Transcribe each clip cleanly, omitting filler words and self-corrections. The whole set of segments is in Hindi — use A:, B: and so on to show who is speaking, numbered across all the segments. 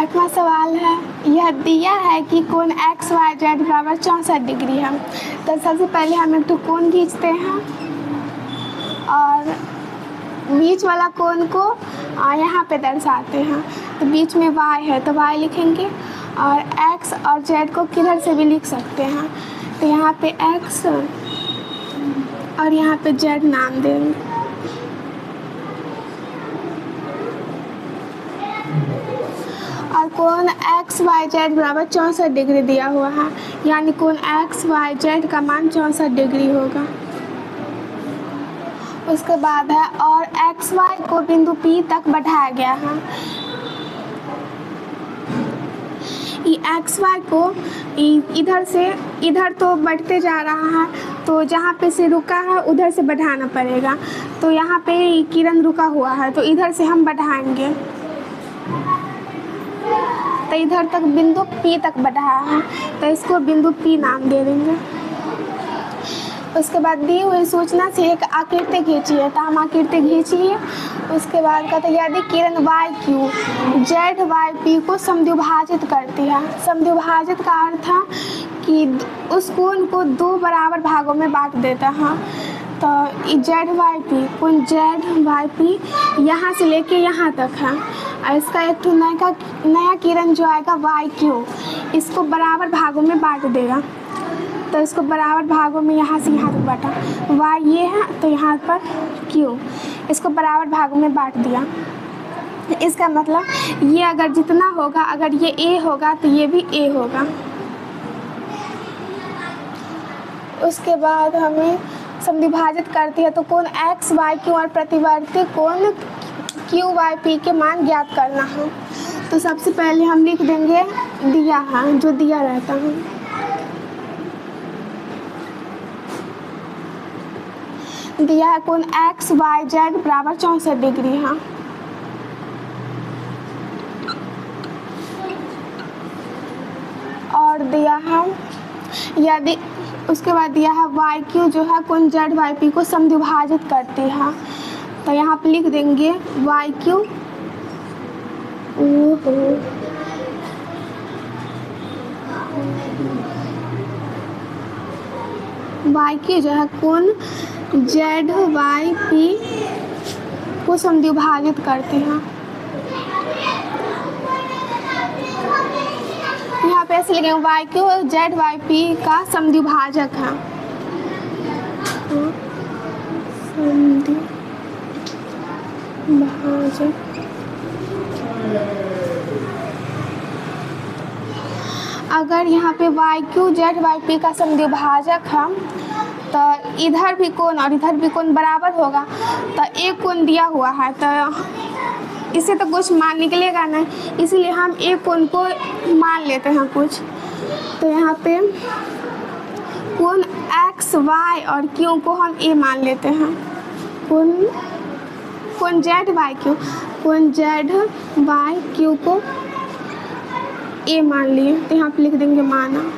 A: 8वां सवाल है, यह दिया है कि कोण एक्स वाई जेड बराबर 64 डिग्री है। तो सबसे पहले हम एक तो कोण खींचते हैं और बीच वाला कोण को यहाँ पे दर्शाते हैं। तो बीच में y है तो y लिखेंगे और x और z को किधर से भी लिख सकते हैं। तो यहाँ पे x और यहाँ पे z नाम देंगे। और कोण एक्स वाई जेड बराबर 64 डिग्री दिया हुआ है, यानी कोण एक्स वाई जेड का मान 64 डिग्री होगा। उसके बाद है और एक्स वाई को बिंदु P तक बढ़ाया गया है। एक्स वाई को इधर से इधर तो बढ़ते जा रहा है, तो जहाँ पे से रुका है उधर से बढ़ाना पड़ेगा। तो यहाँ पे किरण रुका हुआ है तो इधर से हम बढ़ाएंगे, तो इधर तक बिंदु P तक बढ़ाया है तो इसको बिंदु P नाम दे देंगे। उसके बाद दी हुई सूचना से एक आकृति खींचिए, तो हम आकृति खींचिए। उसके बाद कहते हैं यदि किरण Y Q Z Y P को समद्विभाजित करती है। समद्विभाजित का अर्थ है कि उस कोण को दो बराबर भागों में बांट देता है। तो जेड वाई पी कोण जेड वाई पी यहाँ से लेके यहाँ तक है और इसका एक तो नया किरण जो आएगा वाई क्यू, इसको बराबर भागों में बांट देगा। तो इसको बराबर भागों में यहाँ से यहाँ तक बांटा, वाई ये है तो यहाँ पर क्यू, इसको बराबर भागों में बांट दिया। इसका मतलब ये अगर जितना होगा, अगर ये ए होगा तो ये भी ए होगा। उसके बाद हमें समद्विभाजित करती है तो कोण एक्स वाई क्यू और प्रतिवर्ती कोण क्यू वाई पी के मान ज्ञात करना है। तो सबसे पहले हम लिख देंगे दिया है, जो दिया रहता है। दिया है कोण एक्स वाई जेड बराबर 64 डिग्री है। और दिया है यदि उसके बाद दिया है वाई क्यू जो है कोण जेड वाई पी को समद्विभाजित करती है। तो यहाँ पे लिख देंगे वाई क्यू वाई क्यू जो है कोण जेड वाई पी को समद्विभाजित करते हैं। यहाँ पे ऐसे लिखेंगे Y Q Z Y P का समद्विभाजक है। समद्विभाजक अगर यहाँ पे Y Q Z Y P का समद्विभाजक है तो इधर भी कोण और इधर भी कोण बराबर होगा। तो एक कोण दिया हुआ है तो इससे तो कुछ मान निकलेगा नहीं, इसीलिए हम एक कोण को मान लेते हैं कुछ। तो यहाँ पे कोण एक्स वाई और क्यू को हम ए मान लेते हैं। कोण जेड वाई क्यू, कोण जेड वाई क्यू को ए मान लिए, तो यहाँ पे लिख देंगे माना।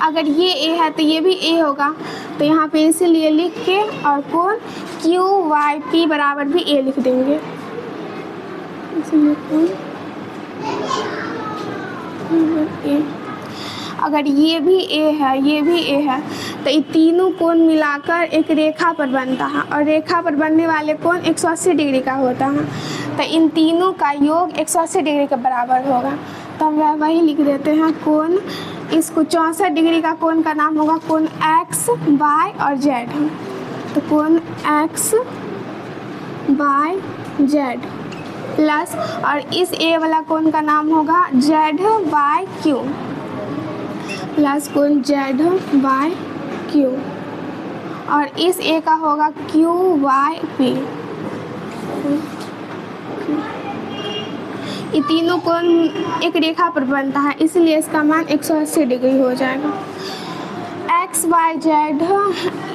A: अगर ये ए है तो ये भी ए होगा, तो यहाँ पे इसीलिए लिख के और कोण क्यू वाई पी बराबर भी ए लिख देंगे। इसलिए कोण ए, अगर ये भी ए है ये भी ए है तो ये तीनों कोण मिलाकर एक रेखा पर बनता है और रेखा पर बनने वाले कोण 180 डिग्री का होता है। तो इन तीनों का योग 180 डिग्री के बराबर होगा। तो हम वही लिख देते हैं कोण, इसको 64 डिग्री का कोण का नाम होगा कोण एक्स वाई और जेड। तो कोण एक्स वाई जेड प्लस और इस ए वाला कोण का नाम होगा जेड वाई क्यू प्लस कोण जेड वाई क्यू और इस ए का होगा क्यू वाई पी। ये तीनों कोण एक रेखा पर बनता है, इसलिए इसका मान 180 डिग्री हो जाएगा। एक्स वाई जेड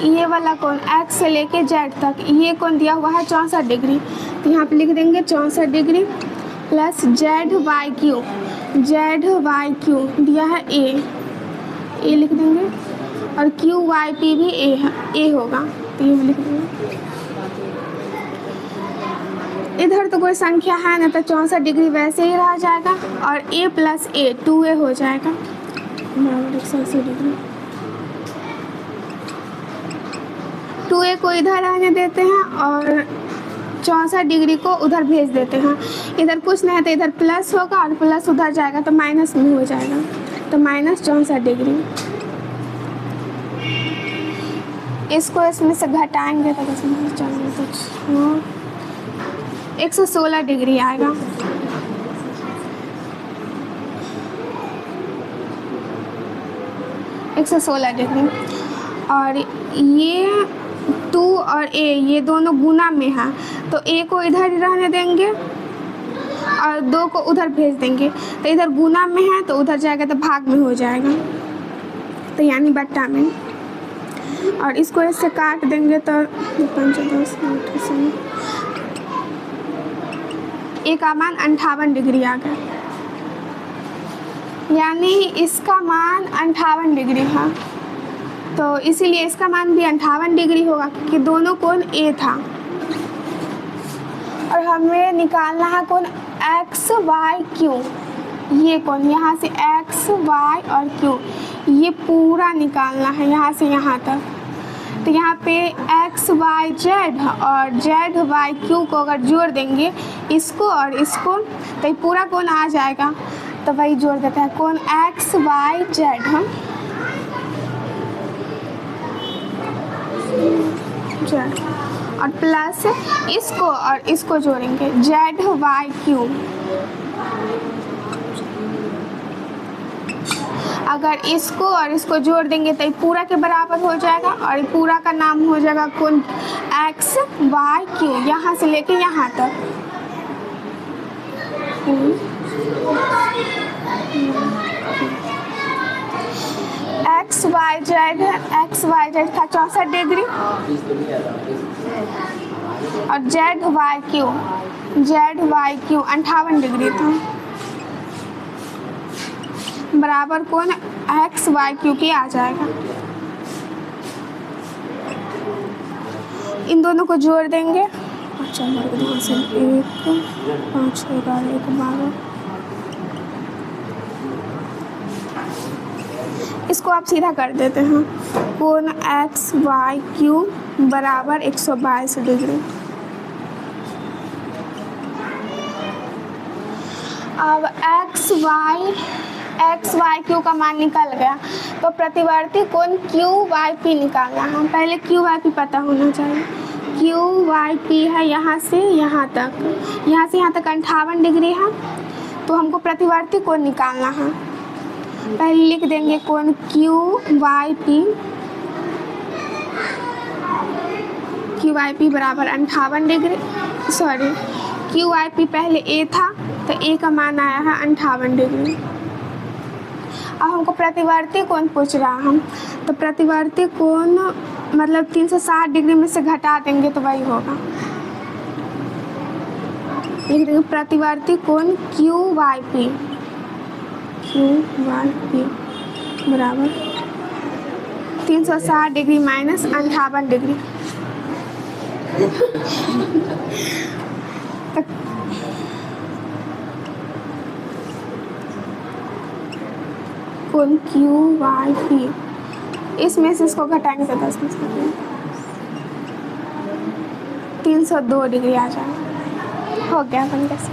A: ये वाला कोण एक्स से लेके जेड तक ये कोण दिया हुआ है 64 डिग्री, तो यहाँ पे लिख देंगे 64 degree plus Z Y Q दिया है ए लिख देंगे और क्यू वाई पी भी ए होगा, तो ये लिख देंगे। इधर तो कोई संख्या है ना, तो 64 डिग्री वैसे ही रह जाएगा और a प्लस ए 2a हो जाएगा बराबर 180 डिग्री। 2a को इधर रहने देते हैं और 64 डिग्री को उधर भेज देते हैं। इधर कुछ नहीं है तो इधर प्लस होगा और प्लस उधर जाएगा तो माइनस में हो जाएगा, तो माइनस 64 डिग्री। इसको इसमें से घटाएंगे तो इसमें चलिए कुछ 116 डिग्री आएगा। एक 116 डिग्री। और ये 2 और a ये दोनों गुना में है, तो a को इधर रहने देंगे और 2 को उधर भेज देंगे, तो इधर गुना में है तो उधर जाएगा तो भाग में हो जाएगा, तो यानी बट्टा में। और इसको इससे काट देंगे तो 5 10 a का मान 58 डिग्री आ गया, यानी इसका मान 58 डिग्री है, तो इसीलिए इसका मान भी 58 डिग्री होगा क्योंकि दोनों कोण a था। और हमें निकालना है कोण x y q, ये कोण यहाँ से x y और q ये पूरा निकालना है यहाँ से यहाँ तक। तो यहाँ पे x y z और z y q को अगर जोड़ देंगे इसको और इसको तो ये पूरा कोण आ जाएगा, तो वही जोड़ देते हैं कोण x y z हम z और प्लस इसको और इसको जोड़ेंगे z y q। अगर इसको और इसको जोड़ देंगे तो ये पूरा के बराबर हो जाएगा और ये पूरा का नाम हो जाएगा कोण x y q, यहाँ से लेके यहाँ तक। x y z था 64 डिग्री और z y q 58 डिग्री था, बराबर कोण x y q के आ जाएगा। इन दोनों को जोड़ देंगे, 1 5 11 1 12। इसको आप सीधा कर देते हैं, कोण x y q बराबर 122 डिग्री। अब x y q का मान निकल गया, तो प्रतिवर्ती कोण q y p निकालना है। पहले q y p पता होना चाहिए। q y p है यहाँ से यहाँ तक 58 डिग्री है, तो हमको प्रतिवर्ती कोण निकालना है। पहले लिख देंगे कोण q y p बराबर 58 degree, sorry q y p पहले a था तो a का मान आया है 58 डिग्री। अब हमको प्रतिवर्ती कोण पूछ रहा हम, तो प्रतिवर्ती कोण मतलब 360 डिग्री में से घटा देंगे तो वही होगा। लिख देंगे प्रतिवर्ती कोण q y p बराबर 360 डिग्री माइनस 58 डिग्री। कोण q y p, इसमें से इसको घटाएंगे तो 10 में से 302 डिग्री आ जाएगा। हो गया अपन कैसे